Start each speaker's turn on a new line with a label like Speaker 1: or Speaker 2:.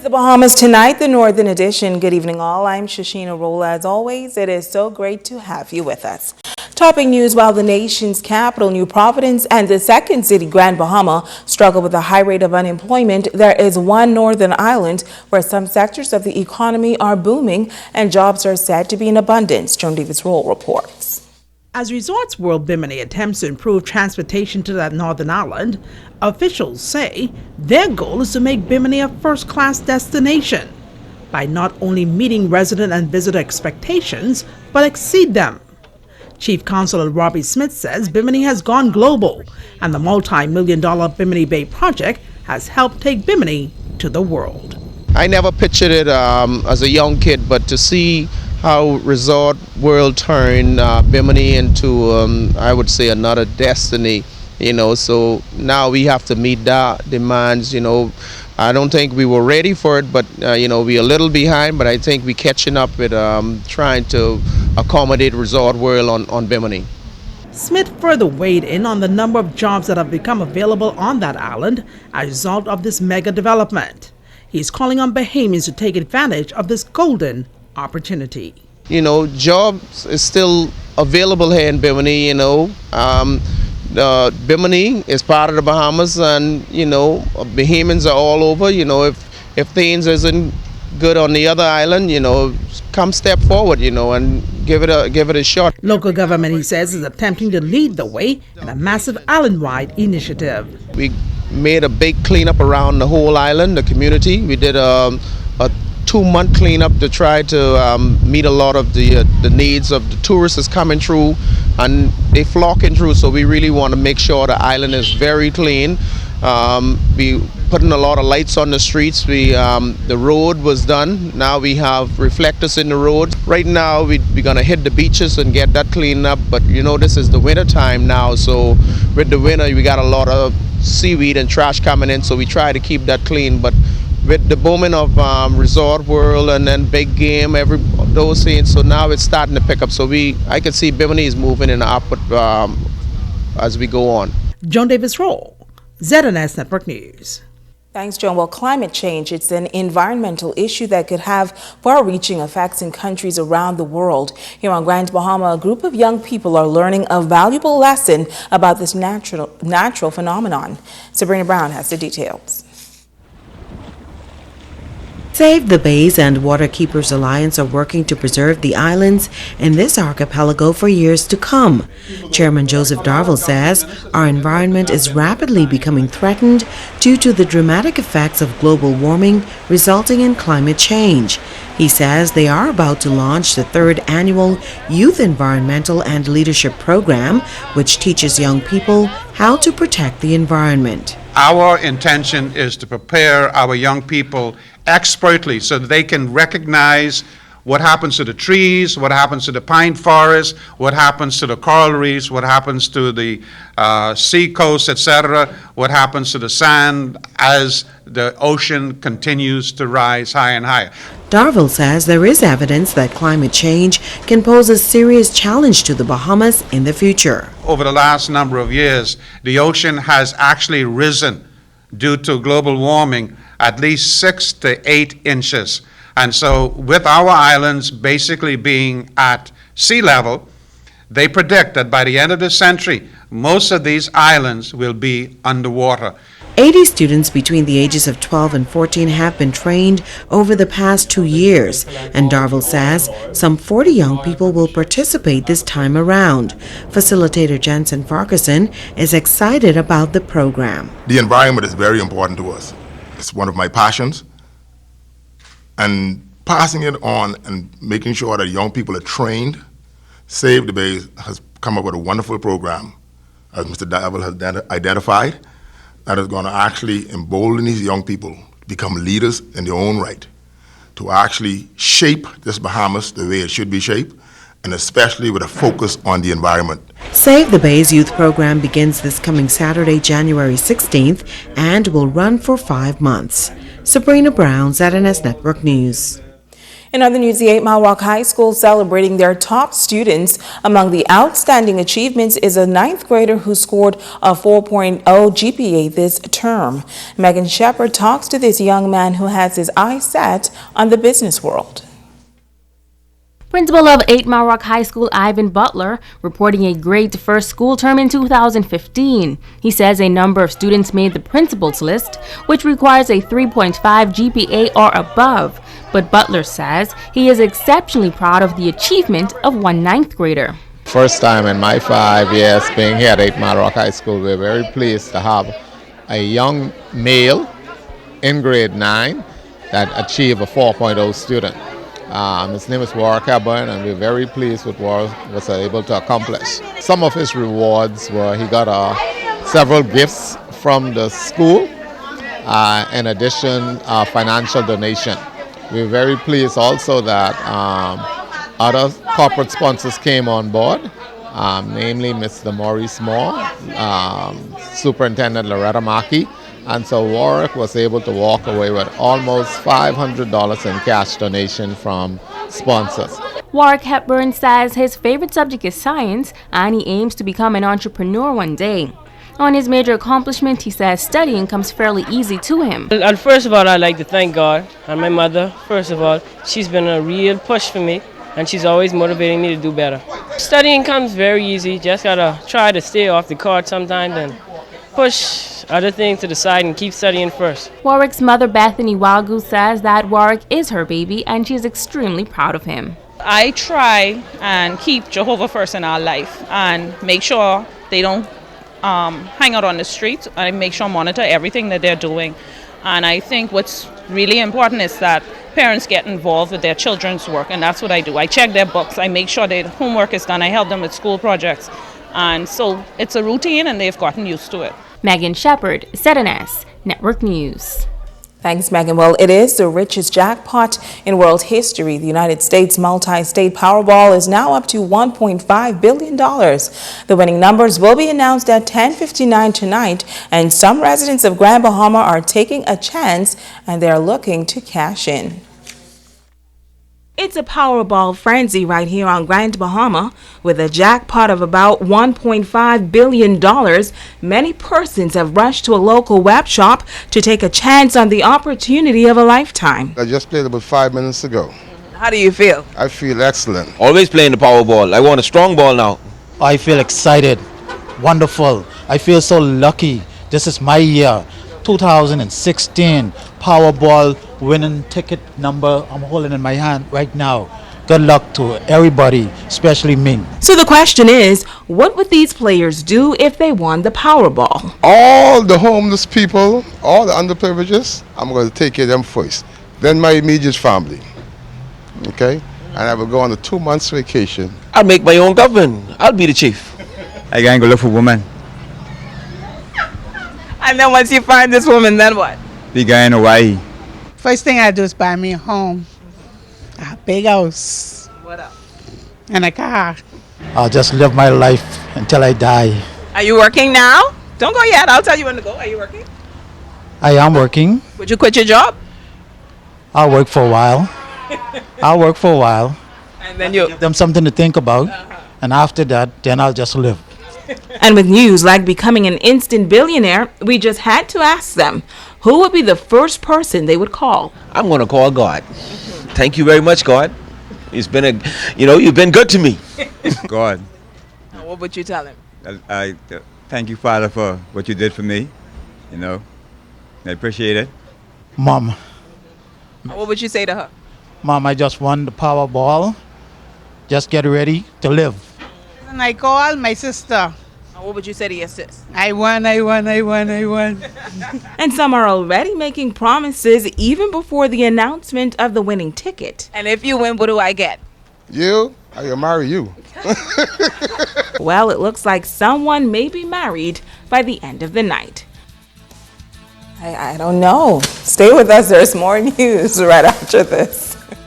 Speaker 1: With the Bahamas tonight, the Northern Edition. Good evening all. I'm Shashina Roll. As always, it is so great to have you with us. Topping news, while the nation's capital, New Providence, and the second city, Grand Bahama, struggle with a high rate of unemployment, there is one northern island where some sectors of the economy are booming and jobs are said to be in abundance. Joan Davis-Roll reports.
Speaker 2: As Resorts World Bimini attempts to improve transportation to that northern island, officials say their goal is to make Bimini a first-class destination by not only meeting resident and visitor expectations, but exceed them. Chief Counselor Robbie Smith says Bimini has gone global, and the multi-million-dollar Bimini Bay project has helped take Bimini to the world.
Speaker 3: I never pictured it as a young kid, but to see how Resort World turned Bimini into, I would say, another destiny, so now we have to meet that demands, I don't think we were ready for it, but, we're a little behind, but I think we're catching up with trying to accommodate Resort World on Bimini.
Speaker 2: Smith further weighed in on the number of jobs that have become available on that island as a result of this mega development. He's calling on Bahamians to take advantage of this golden opportunity.
Speaker 3: Jobs is still available here in Bimini. Bimini is part of the Bahamas, and Bahamians are all over. If things isn't good on the other island, come step forward, and give it a shot.
Speaker 2: Local government, he says, is attempting to lead the way in a massive island-wide initiative.
Speaker 3: We made a big cleanup around the whole island, the community. We did a 2-month cleanup to try to meet a lot of the needs of the tourists that's coming through, and they flocking through, so we really want to make sure the island is very clean. We putting a lot of lights on the streets. The road was done. Now we have reflectors in the road. Right now we're gonna hit the beaches and get that cleaned up, but this is the winter time now, so with the winter we got a lot of seaweed and trash coming in, so we try to keep that clean. But with the booming of Resort World and then big game, those things, so now it's starting to pick up. So I can see Bimini is moving in the upward as we go on.
Speaker 2: Joan Davis-Roll, ZNS Network News.
Speaker 1: Thanks, Joan. Well, climate change, it's an environmental issue that could have far-reaching effects in countries around the world. Here on Grand Bahama, a group of young people are learning a valuable lesson about this natural phenomenon. Sabrina Brown has the details.
Speaker 4: Save the Bays and Waterkeepers Alliance are working to preserve the islands in this archipelago for years to come. Chairman Joseph Darville says our environment is rapidly becoming threatened due to the dramatic effects of global warming resulting in climate change. He says they are about to launch the 3rd annual Youth Environmental and Leadership Program, which teaches young people how to protect the environment.
Speaker 5: Our intention is to prepare our young people expertly so that they can recognize what happens to the trees, what happens to the pine forest, what happens to the coral reefs, what happens to the sea coast, etc., what happens to the sand as the ocean continues to rise higher and higher.
Speaker 4: Darville says there is evidence that climate change can pose a serious challenge to the Bahamas in the future.
Speaker 5: Over the last number of years, the ocean has actually risen due to global warming at least 6 to 8 inches. And so with our islands basically being at sea level, they predict that by the end of the century, most of these islands will be underwater.
Speaker 4: 80 students between the ages of 12 and 14 have been trained over the past 2 years, and Darville says some 40 young people will participate this time around. Facilitator Jensen Farquharson is excited about the program.
Speaker 6: The environment is very important to us. It's one of my passions, and passing it on and making sure that young people are trained. Save the Bays has come up with a wonderful program, as Mr. Darville has identified, that is going to actually embolden these young people to become leaders in their own right, to actually shape this Bahamas the way it should be shaped, and especially with a focus on the environment.
Speaker 4: Save the Bays youth program begins this coming Saturday, January 16th, and will run for 5 months. Sabrina Brown, ZNS Network News.
Speaker 1: In other news, the 8 Mile Rock High School celebrating their top students. Among the outstanding achievements is a 9th grader who scored a 4.0 GPA this term. Megan Shepard talks to this young man who has his eyes set on the business world.
Speaker 7: Principal of 8 Mile Rock High School, Ivan Butler, reporting a great first school term in 2015. He says a number of students made the principal's list, which requires a 3.5 GPA or above. But Butler says he is exceptionally proud of the achievement of one 9th grader.
Speaker 3: First time in my 5 years being here at 8 Mile Rock High School, we're very pleased to have a young male in grade 9 that achieved a 4.0 student. His name is Warwick Hepburn, and we're very pleased with what he was able to accomplish. Some of his rewards were he got several gifts from the school, in addition financial donation. We're very pleased also that other corporate sponsors came on board, namely Mr. Maurice Moore, Superintendent Loretta Mackey, and so Warwick was able to walk away with almost $500 in cash donation from sponsors.
Speaker 7: Warwick Hepburn says his favorite subject is science and he aims to become an entrepreneur one day. On his major accomplishment, he says studying comes fairly easy to him.
Speaker 8: And first of all, I'd like to thank God and my mother. First of all, she's been a real push for me and she's always motivating me to do better. Studying comes very easy, just gotta try to stay off the court sometimes and push other things to the side and keep studying first.
Speaker 7: Warwick's mother, Bethany Walgu, says that Warwick is her baby and she is extremely proud of him.
Speaker 9: I try and keep Jehovah first in our life and make sure they don't hang out on the streets. I make sure I monitor everything that they're doing. And I think what's really important is that parents get involved with their children's work, and that's what I do. I check their books, I make sure their homework is done, I help them with school projects. And so it's a routine and they've gotten used to it.
Speaker 7: Megan Shepard, ZNS Network News.
Speaker 1: Thanks, Megan. Well, it is the richest jackpot in world history. The United States multi-state Powerball is now up to $1.5 billion. The winning numbers will be announced at 10:59 tonight, and some residents of Grand Bahama are taking a chance and they're looking to cash in. It's a Powerball frenzy right here on Grand Bahama. With a jackpot of about $1.5 billion, many persons have rushed to a local web shop to take a chance on the opportunity of a lifetime.
Speaker 10: I just played about 5 minutes ago.
Speaker 1: How do you feel?
Speaker 10: I feel excellent.
Speaker 11: Always playing the Powerball. I want a strong ball now.
Speaker 12: I feel excited, wonderful. I feel so lucky. This is my year, 2016 Powerball winning ticket number. I'm holding in my hand right now. Good luck to everybody, especially me.
Speaker 1: So the question is, what would these players do if they won the Powerball?
Speaker 10: All the homeless people, all the underprivileged, I'm going to take care of them first. Then my immediate family. Okay? And I will go on a 2 months vacation.
Speaker 11: I'll make my own government. I'll be the chief.
Speaker 13: I can go look for a woman.
Speaker 1: And then once you find this woman, then what?
Speaker 13: The guy in Hawaii.
Speaker 14: First thing I do is buy me a home, a big house.
Speaker 1: What else?
Speaker 14: And a car.
Speaker 12: I'll just live my life until I die.
Speaker 1: Are you working now? Don't go yet. I'll tell you when to go. Are you working?
Speaker 12: I am working.
Speaker 1: Would you quit your job?
Speaker 12: I'll work for a while. I'll work for a while.
Speaker 1: And then you
Speaker 12: give them something to think about. And after that, then I'll just live.
Speaker 1: And with news like becoming an instant billionaire, we just had to ask them, who would be the first person they would call?
Speaker 11: I'm going to call God. Thank you very much, God. It's been you've been good to me.
Speaker 13: God.
Speaker 1: What would you tell him?
Speaker 13: I thank you, Father, for what you did for me. I appreciate it.
Speaker 12: Mom.
Speaker 1: What would you say to her?
Speaker 12: Mom, I just won the Powerball. Just get ready to live.
Speaker 14: And I call my sister.
Speaker 1: What would you say to your sis?
Speaker 14: I won.
Speaker 1: And some are already making promises even before the announcement of the winning ticket. And if you win, what do I get?
Speaker 10: You? I will marry you.
Speaker 1: Well, it looks like someone may be married by the end of the night. I don't know. Stay with us. There's more news right after this.